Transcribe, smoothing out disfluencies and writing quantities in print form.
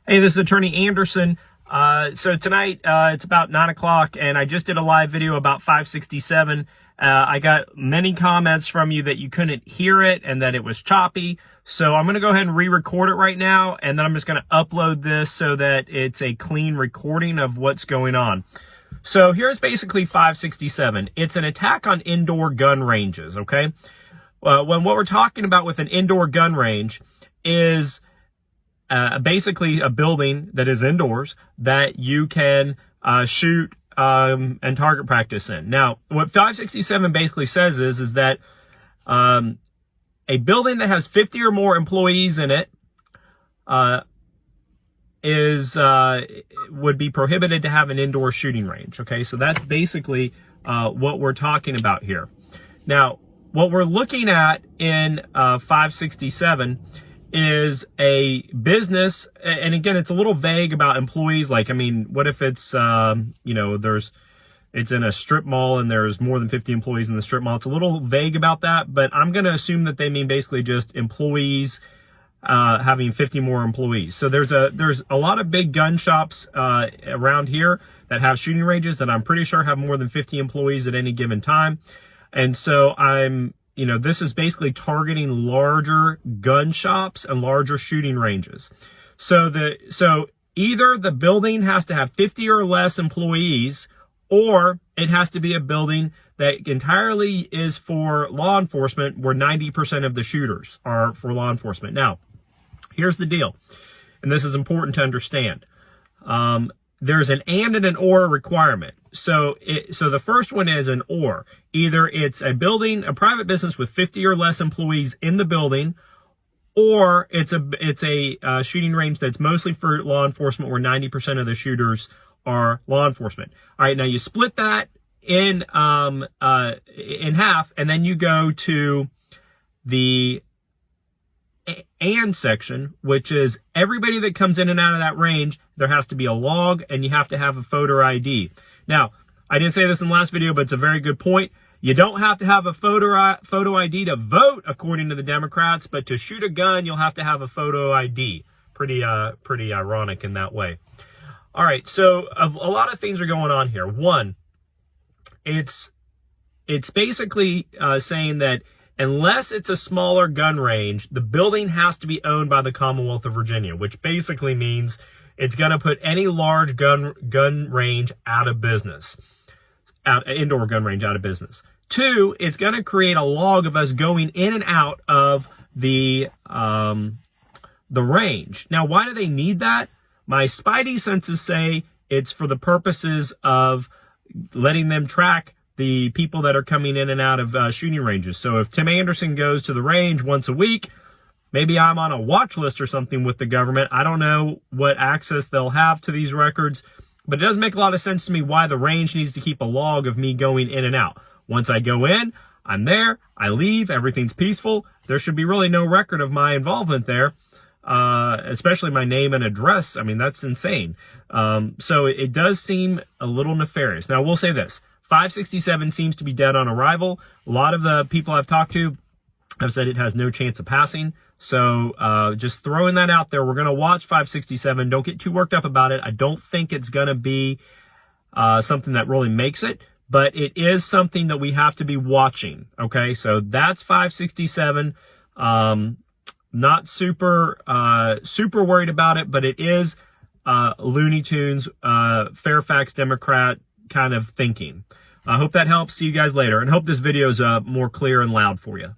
Hey, this is Attorney Anderson. So tonight, it's about 9 o'clock, and I just did a live video about 567. I got many comments from you that you couldn't hear it and that it was choppy. So I'm going to go ahead and re-record it right now, and then I'm just going to upload this so that it's a clean recording of what's going on. So here's basically 567. It's an attack on indoor gun ranges, okay? What we're talking about with an indoor gun range is basically a building that is indoors that you can shoot and target practice in. Now, what 567 basically says is that a building that has 50 or more employees in it would be prohibited to have an indoor shooting range. Okay, so that's basically what we're talking about here. Now, what we're looking at in 567 is a business, and again, it's a little vague about employees. Like, I mean, what if it's, it's in a strip mall and there's more than 50 employees in the strip mall? It's a little vague about that, but I'm going to assume that they mean basically just employees having 50 more employees. So there's a lot of big gun shops around here that have shooting ranges that I'm pretty sure have more than 50 employees at any given time. And so this is basically targeting larger gun shops and larger shooting ranges. So either the building has to have 50 or less employees, or it has to be a building that entirely is for law enforcement, where 90% of the shooters are for law enforcement. Now, here's the deal, and this is important to understand. There's an and an or requirement. So the first one is an or. Either it's a building, a private business with 50 or less employees in the building, or it's a shooting range that's mostly for law enforcement, where 90% of the shooters are law enforcement. All right, now you split that in half, and then you go to the and section, which is everybody that comes in and out of that range, there has to be a log, and you have to have a photo ID. Now, I didn't say this in the last video, but it's a very good point. You don't have to have a photo ID to vote, according to the Democrats, but to shoot a gun, you'll have to have a photo ID. Pretty ironic in that way. All right, so a lot of things are going on here. One, it's basically saying that unless it's a smaller gun range, the building has to be owned by the Commonwealth of Virginia, which basically means it's going to put any large gun range out of business, indoor gun range out of business. Two, it's going to create a log of us going in and out of the range. Now, why do they need that? My spidey senses say it's for the purposes of letting them track the people that are coming in and out of shooting ranges. So if Tim Anderson goes to the range once a week, maybe I'm on a watch list or something with the government. I don't know what access they'll have to these records, but it does make a lot of sense to me why the range needs to keep a log of me going in and out. Once I go in, I'm there, I leave, everything's peaceful. There should be really no record of my involvement there, especially my name and address. I mean, that's insane. So it does seem a little nefarious. Now, we'll say this. 567 seems to be dead on arrival. A lot of the people I've talked to have said it has no chance of passing. So just throwing that out there. We're going to watch 567. Don't get too worked up about it. I don't think it's going to be something that really makes it, but it is something that we have to be watching. Okay, so that's 567. Not super worried about it, but it is Looney Tunes, Fairfax Democrat kind of thinking. I hope that helps. See you guys later, and hope this video is more clear and loud for you.